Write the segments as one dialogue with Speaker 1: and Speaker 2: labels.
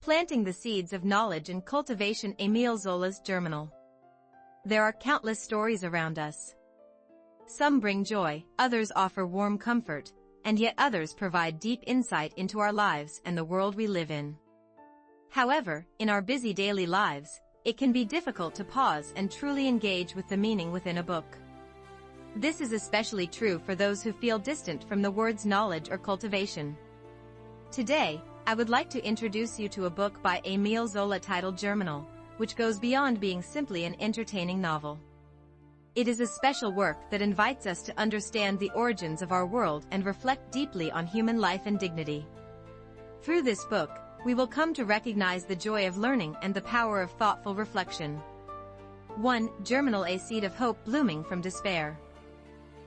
Speaker 1: Planting the seeds of knowledge and cultivation. Émile Zola's Germinal. There are countless stories around us. Some bring joy, others offer warm comfort, and yet others provide deep insight into our lives and the world we live in. However, in our busy daily lives, it can be difficult to pause and truly engage with the meaning within a book. This is especially true for those who feel distant from the words knowledge or cultivation. Today, I would like to introduce you to a book by Émile Zola titled Germinal, which goes beyond being simply an entertaining novel. It is a special work that invites us to understand the origins of our world and reflect deeply on human life and dignity. Through this book, we will come to recognize the joy of learning and the power of thoughtful reflection. 1. Germinal, a seed of hope blooming from despair.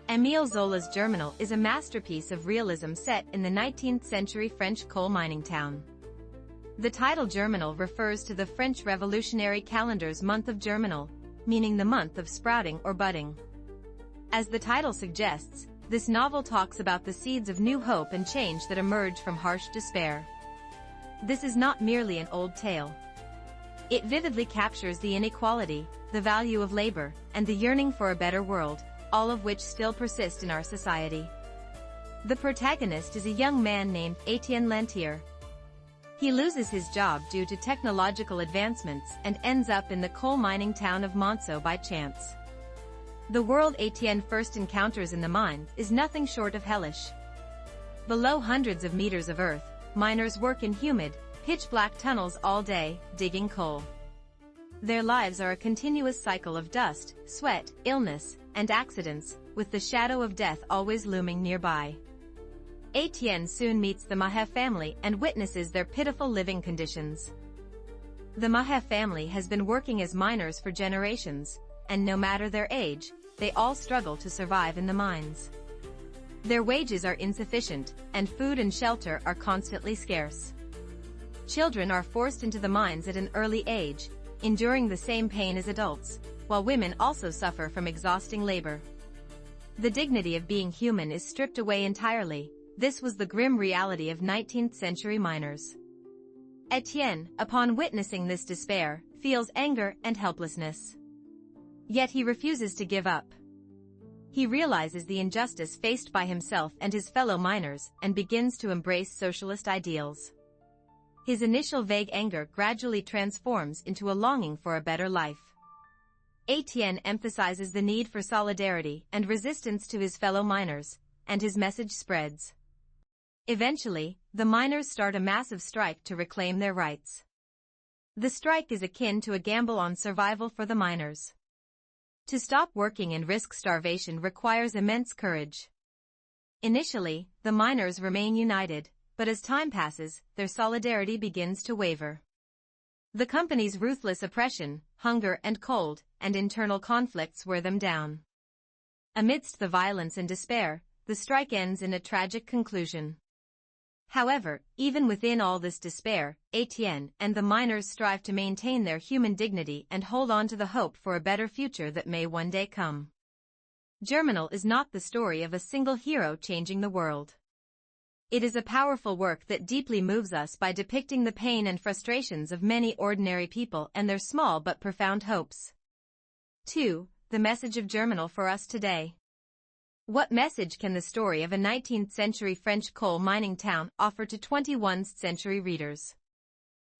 Speaker 1: Émile Zola's Germinal is a masterpiece of realism set in the 19th century French coal mining town. The title Germinal refers to the French revolutionary calendar's month of Germinal, meaning the month of sprouting or budding. As the title suggests, this novel talks about the seeds of new hope and change that emerge from harsh despair. This is not merely an old tale. It vividly captures the inequality, the value of labor, and the yearning for a better world, all of which still persist in our society. The protagonist is a young man named Étienne Lantier. He loses his job due to technological advancements and ends up in the coal mining town of Monceau by chance. The world Étienne first encounters in the mines is nothing short of hellish. Below hundreds of meters of earth, miners work in humid, pitch-black tunnels all day, digging coal. Their lives are a continuous cycle of dust, sweat, illness, and accidents, with the shadow of death always looming nearby. Étienne soon meets the Mahe family and witnesses their pitiful living conditions. The Mahe family has been working as miners for generations, and no matter their age, they all struggle to survive in the mines. Their wages are insufficient, and food and shelter are constantly scarce. Children are forced into the mines at an early age, enduring the same pain as adults, while women also suffer from exhausting labor. The dignity of being human is stripped away entirely. This was the grim reality of 19th century miners. Étienne, upon witnessing this despair, feels anger and helplessness. Yet he refuses to give up. He realizes the injustice faced by himself and his fellow miners and begins to embrace socialist ideals. His initial vague anger gradually transforms into a longing for a better life. Étienne emphasizes the need for solidarity and resistance to his fellow miners, and his message spreads. Eventually, the miners start a massive strike to reclaim their rights. The strike is akin to a gamble on survival for the miners. To stop working and risk starvation requires immense courage. Initially, the miners remain united, but as time passes, their solidarity begins to waver. The company's ruthless oppression, hunger and cold, and internal conflicts wear them down. Amidst the violence and despair, the strike ends in a tragic conclusion. However, even within all this despair, Étienne and the miners strive to maintain their human dignity and hold on to the hope for a better future that may one day come. Germinal is not the story of a single hero changing the world. It is a powerful work that deeply moves us by depicting the pain and frustrations of many ordinary people and their small but profound hopes. 2. The message of Germinal for us today. What message can the story of a 19th century French coal mining town offer to 21st century readers?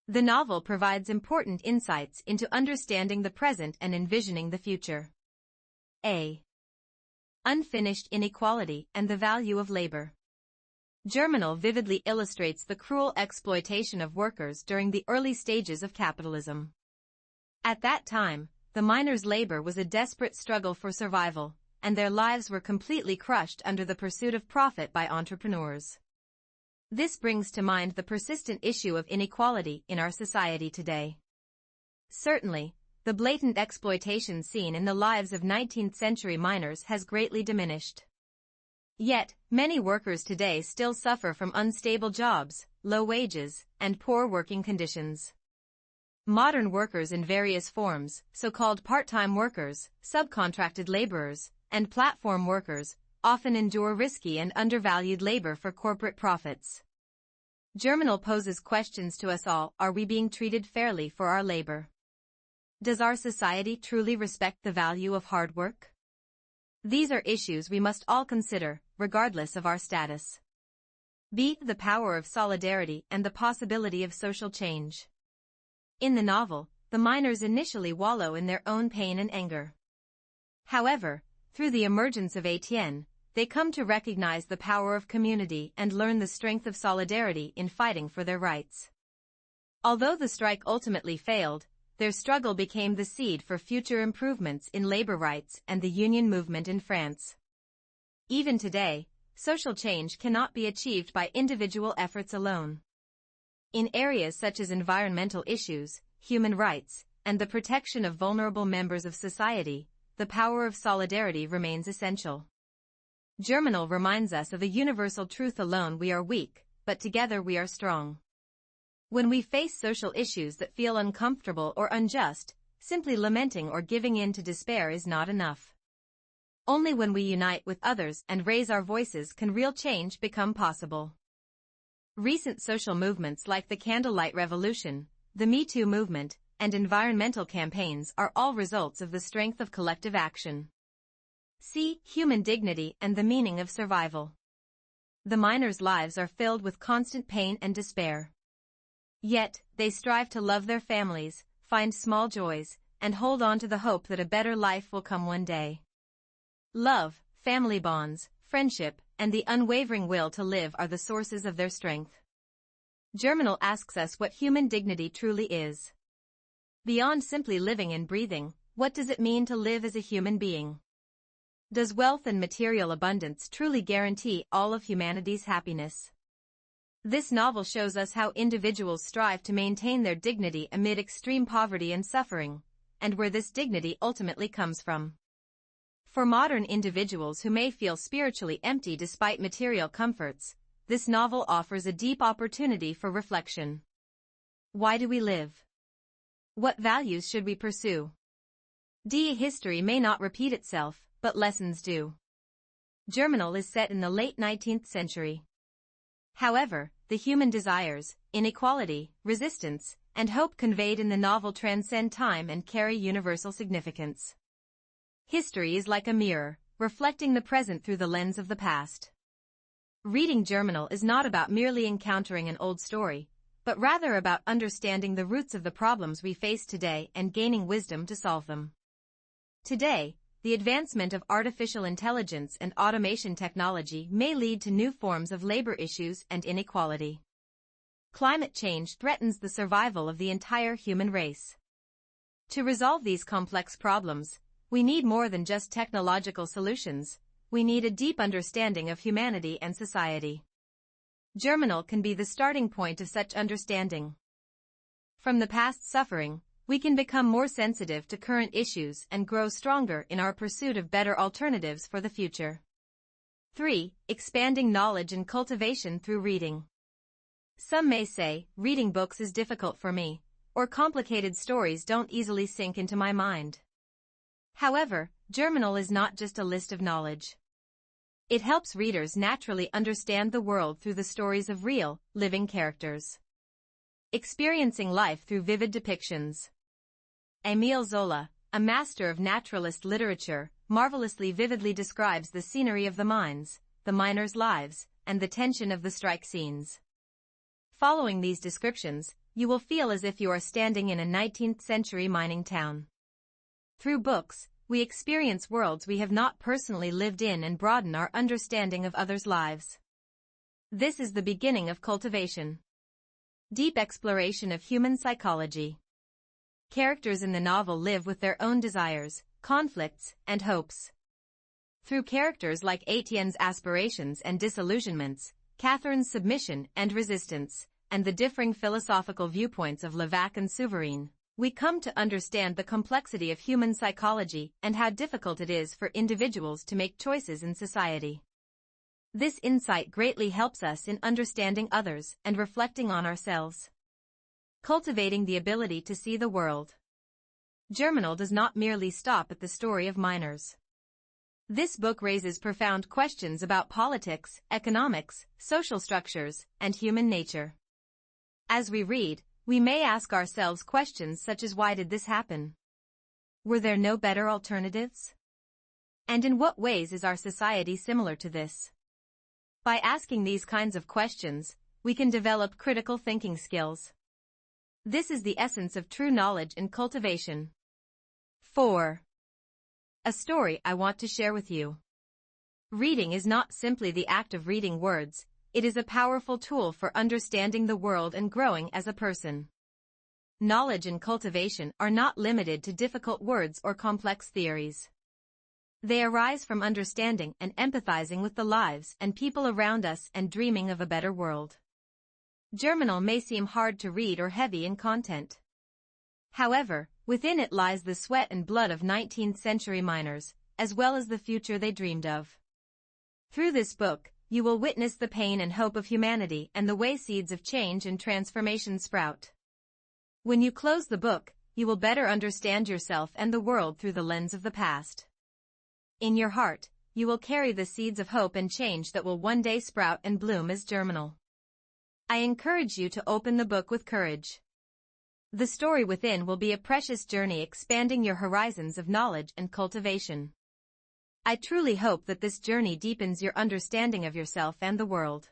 Speaker 1: The novel provides important insights into understanding the present and envisioning the future. A. Unfinished inequality and the value of labor. Germinal vividly illustrates the cruel exploitation of workers during the early stages of capitalism. At that time, the miners' labor was a desperate struggle for survival, and their lives were completely crushed under the pursuit of profit by entrepreneurs. This brings to mind the persistent issue of inequality in our society today. Certainly, the blatant exploitation seen in the lives of 19th century miners has greatly diminished. Yet, many workers today still suffer from unstable jobs, low wages, and poor working conditions. Modern workers in various forms, so-called part-time workers, subcontracted laborers, and platform workers, often endure risky and undervalued labor for corporate profits. Germinal poses questions to us all. Are we being treated fairly for our labor? Does our society truly respect the value of hard work? These are issues we must all consider, regardless of our status. B. The power of solidarity and the possibility of social change. In the novel, the miners initially wallow in their own pain and anger. However, through the emergence of Étienne, they come to recognize the power of community and learn the strength of solidarity in fighting for their rights. Although the strike ultimately failed, their struggle became the seed for future improvements in labor rights and the union movement in France. Even today, social change cannot be achieved by individual efforts alone. In areas such as environmental issues, human rights, and the protection of vulnerable members of society, the power of solidarity remains essential. Germinal reminds us of a universal truth: alone we are weak, but together we are strong. When we face social issues that feel uncomfortable or unjust, simply lamenting or giving in to despair is not enough. Only when we unite with others and raise our voices can real change become possible. Recent social movements like the Candlelight Revolution, the Me Too movement, and environmental campaigns are all results of the strength of collective action. C. Human dignity and the meaning of survival. The miners' lives are filled with constant pain and despair. Yet, they strive to love their families, find small joys, and hold on to the hope that a better life will come one day. Love, family bonds, friendship, and the unwavering will to live are the sources of their strength. Germinal asks us what human dignity truly is. Beyond simply living and breathing, what does it mean to live as a human being? Does wealth and material abundance truly guarantee all of humanity's happiness? This novel shows us how individuals strive to maintain their dignity amid extreme poverty and suffering, and where this dignity ultimately comes from. For modern individuals who may feel spiritually empty despite material comforts, this novel offers a deep opportunity for reflection. Why do we live? What values should we pursue? D. History may not repeat itself, but lessons do. Germinal is set in the late 19th century. However, the human desires, inequality, resistance, and hope conveyed in the novel transcend time and carry universal significance. History is like a mirror, reflecting the present through the lens of the past. Reading Germinal is not about merely encountering an old story, but rather about understanding the roots of the problems we face today and gaining wisdom to solve them. Today, the advancement of artificial intelligence and automation technology may lead to new forms of labor issues and inequality. Climate change threatens the survival of the entire human race. To resolve these complex problems, we need more than just technological solutions. We need a deep understanding of humanity and society. Germinal can be the starting point of such understanding. From the past suffering, we can become more sensitive to current issues and grow stronger in our pursuit of better alternatives for the future. 3. Expanding knowledge and cultivation through reading. Some may say, reading books is difficult for me, or complicated stories don't easily sink into my mind. However, Germinal is not just a list of knowledge. It helps readers naturally understand the world through the stories of real, living characters. Experiencing life through vivid depictions. Émile Zola, a master of naturalist literature, marvelously vividly describes the scenery of the mines, the miners' lives, and the tension of the strike scenes. Following these descriptions, you will feel as if you are standing in a 19th-century mining town. Through books, we experience worlds we have not personally lived in and broaden our understanding of others' lives. This is the beginning of cultivation. Deep exploration of human psychology. Characters in the novel live with their own desires, conflicts, and hopes. Through characters like Étienne's aspirations and disillusionments, Catherine's submission and resistance, and the differing philosophical viewpoints of Levaque and Souvarine, we come to understand the complexity of human psychology and how difficult it is for individuals to make choices in society. This insight greatly helps us in understanding others and reflecting on ourselves. Cultivating the ability to see the world. Germinal does not merely stop at the story of miners. This book raises profound questions about politics, economics, social structures, and human nature. As we read, we may ask ourselves questions such as, why did this happen? Were there no better alternatives? And in what ways is our society similar to this? By asking these kinds of questions, we can develop critical thinking skills. This is the essence of true knowledge and cultivation. 4. A story I want to share with you. Reading is not simply the act of reading words, it is a powerful tool for understanding the world and growing as a person. Knowledge and cultivation are not limited to difficult words or complex theories. They arise from understanding and empathizing with the lives and people around us and dreaming of a better world. Germinal may seem hard to read or heavy in content. However, within it lies the sweat and blood of 19th-century miners, as well as the future they dreamed of. Through this book, you will witness the pain and hope of humanity and the way seeds of change and transformation sprout. When you close the book, you will better understand yourself and the world through the lens of the past. In your heart, you will carry the seeds of hope and change that will one day sprout and bloom as Germinal. I encourage you to open the book with courage. The story within will be a precious journey expanding your horizons of knowledge and cultivation. I truly hope that this journey deepens your understanding of yourself and the world.